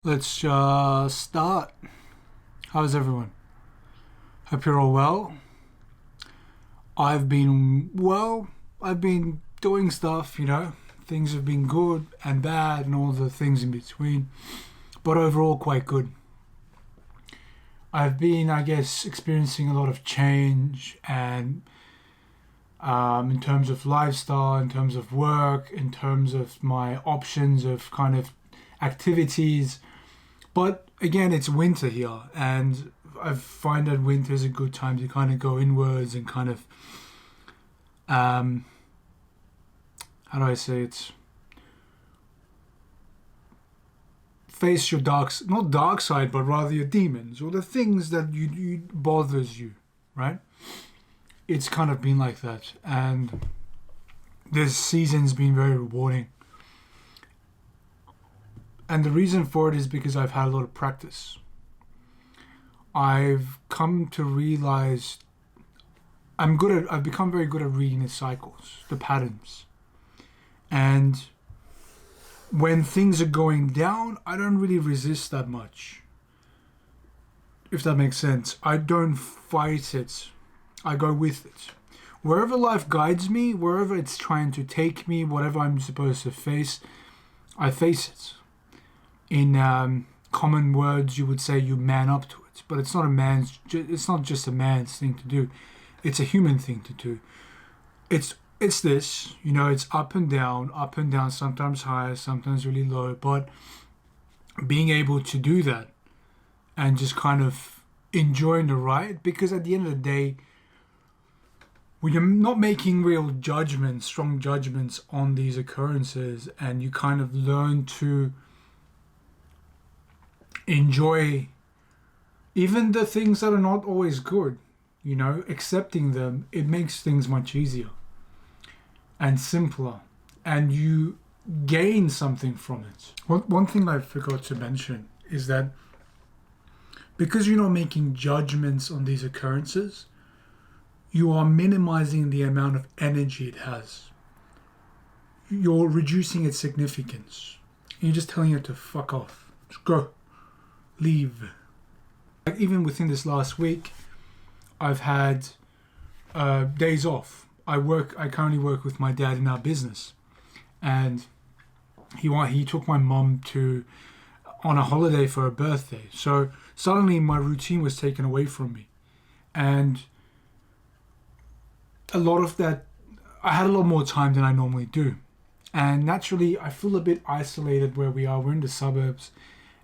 Let's start. How's everyone? Hope you're all well. I've been well. I've been doing stuff. Things have been good and bad and all the things in between, but overall quite good. I've been, I guess, experiencing a lot of change and in terms of lifestyle, in terms of work, in terms of my options of kind of activities. But again, it's winter here, and I find that winter is a good time to kind of go inwards and kind of, um, how do I say it? Face your not dark side, but rather your demons or the things that you bothers you, right? It's kind of been like that, and this season's been very rewarding. And the reason for it is because I've had a lot of practice. I've come to realize I've become very good at reading the cycles, the patterns. And when things are going down, I don't really resist that much. If that makes sense. I don't fight it. I go with it. Wherever life guides me, wherever it's trying to take me, whatever I'm supposed to face, I face it. In common words, you would say you man up to it, but it's not just a man's thing to do. It's a human thing to do. It's this, it's up and down, sometimes higher, sometimes really low, but being able to do that and just kind of enjoying the ride, because at the end of the day, when you're not making real judgments, strong judgments on these occurrences, and you kind of learn to enjoy even the things that are not always good, accepting them, it makes things much easier and simpler, and you gain something from it. One thing I forgot to mention is that because you're not making judgments on these occurrences, you are minimizing the amount of energy it has. You're reducing its significance. You're just telling it to fuck off. Just go. Leave. Like even within this last week, I've had days off. I currently work with my dad in our business, and he took my mum to on a holiday for her birthday. So suddenly my routine was taken away from me, and a lot of that, I had a lot more time than I normally do, and naturally I feel a bit isolated where we are. We're in the suburbs,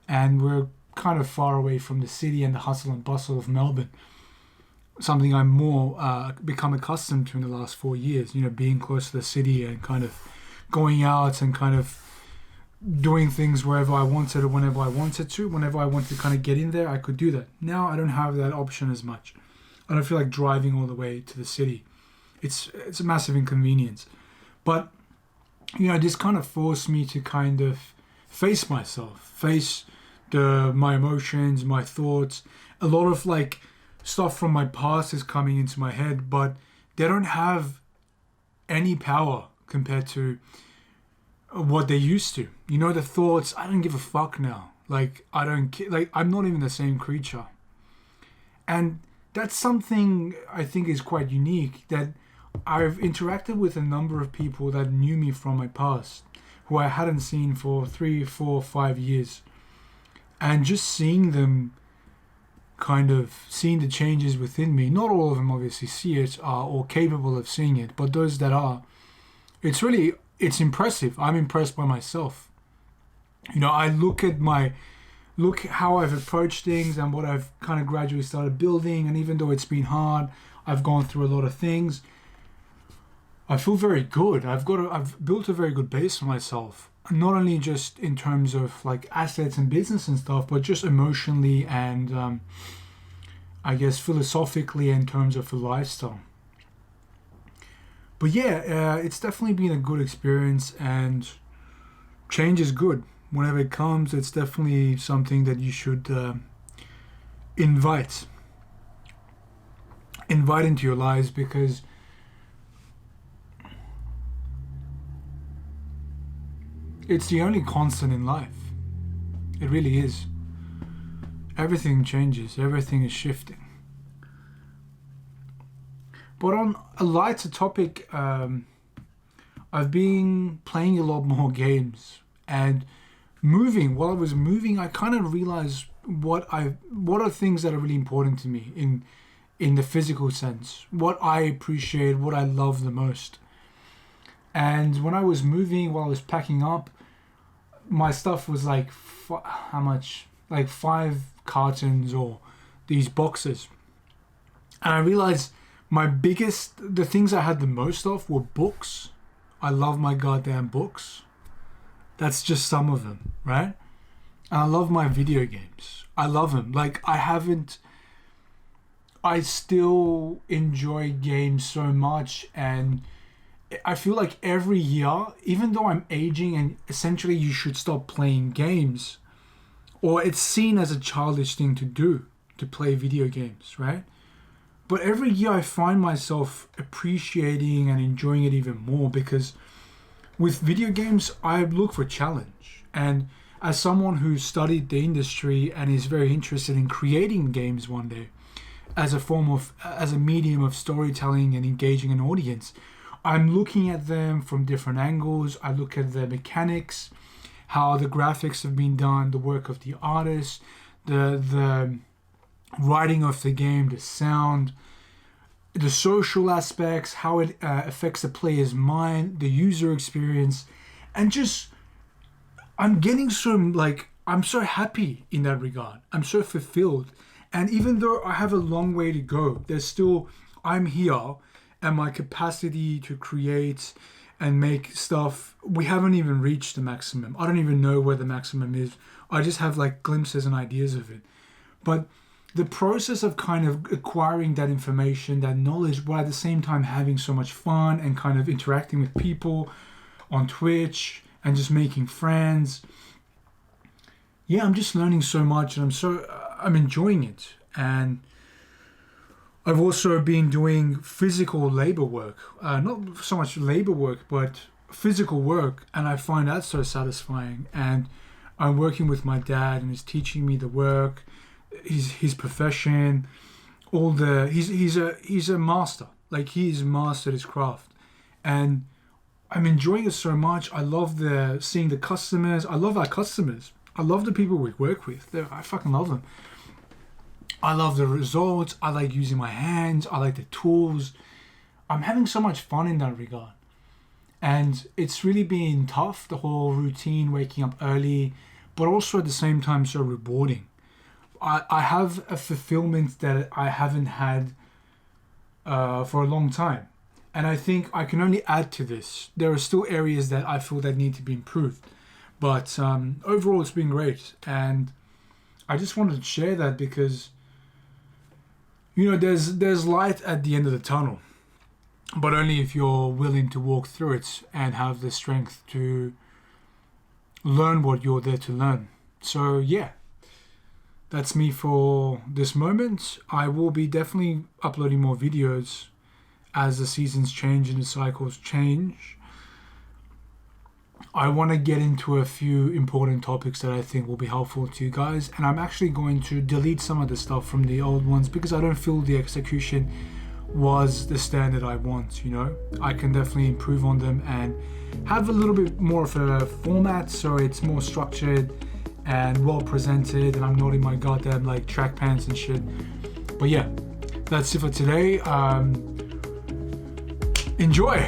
and we're kind of far away from the city and the hustle and bustle of Melbourne. Something I'm more become accustomed to in the last 4 years. Being close to the city and kind of going out and kind of doing things wherever I wanted or whenever I wanted to. Whenever I wanted to kind of get in there, I could do that. Now I don't have that option as much. I don't feel like driving all the way to the city. It's a massive inconvenience. But this kind of forced me to kind of face myself, face my emotions, my thoughts. A lot of like stuff from my past is coming into my head, but they don't have any power compared to what they used to. The thoughts, I don't give a fuck now. Like I don't like I'm not even the same creature. And that's something I think is quite unique, that I've interacted with a number of people that knew me from my past who I hadn't seen for 3, 4, 5 years. And just seeing them, kind of seeing the changes within me. Not all of them obviously see it or capable of seeing it, but those that are, it's impressive. I'm impressed by myself. I look how I've approached things and what I've kind of gradually started building, and even though it's been hard, I've gone through a lot of things. I feel very good. I've built a very good base for myself. Not only just in terms of like assets and business and stuff, but just emotionally and I guess philosophically in terms of the lifestyle. But yeah, it's definitely been a good experience, and change is good. Whenever it comes, it's definitely something that you should invite into your lives, because it's the only constant in life. It really is. Everything changes. Everything is shifting. But on a lighter topic, I've been playing a lot more games and moving. While I was moving, I kind of realized what are things that are really important to me in the physical sense, what I appreciate, what I love the most. And when I was moving, while I was packing up, my stuff was like how much? Like 5 cartons or these boxes. And I realized the things I had the most of were books. I love my goddamn books. That's just some of them, right? And I love my video games. I love them. Like, I still enjoy games so much, and I feel like every year, even though I'm aging and essentially you should stop playing games, or it's seen as a childish thing to do, to play video games, right? But every year I find myself appreciating and enjoying it even more, because with video games, I look for challenge. And as someone who studied the industry and is very interested in creating games one day, as a medium of storytelling and engaging an audience, I'm looking at them from different angles. I look at the mechanics, how the graphics have been done, the work of the artist, the writing of the game, the sound, the social aspects, how it affects the player's mind, the user experience, and just I'm getting I'm so happy in that regard. I'm so fulfilled. And even though I have a long way to go, I'm here, and my capacity to create and make stuff, we haven't even reached the maximum. I don't even know where the maximum is. I just have like glimpses and ideas of it. But the process of kind of acquiring that information, that knowledge, while at the same time having so much fun and kind of interacting with people on Twitch and just making friends. Yeah, I'm just learning so much, and I'm enjoying it. And I've also been doing physical labor work, not so much labor work, but physical work, and I find that so satisfying. And I'm working with my dad, and he's teaching me the work, his profession, he's a master. Like, he's mastered his craft, and I'm enjoying it so much. I love seeing the customers. I love our customers. I love the people we work with. I fucking love them. I love the results. I like using my hands. I like the tools. I'm having so much fun in that regard. And it's really been tough, the whole routine, waking up early, but also at the same time so rewarding. I have a fulfillment that I haven't had for a long time. And I think I can only add to this. There are still areas that I feel that need to be improved. But overall, it's been great. And I just wanted to share that because, there's light at the end of the tunnel. But only if you're willing to walk through it and have the strength to learn what you're there to learn. So, yeah. That's me for this moment. I will be definitely uploading more videos as the seasons change and the cycles change. I want to get into a few important topics that I think will be helpful to you guys, and I'm actually going to delete some of the stuff from the old ones because I don't feel the execution was the standard I want. I can definitely improve on them and have a little bit more of a format so it's more structured and well presented, and I'm not in my goddamn track pants and shit. But yeah, that's it for today. Enjoy.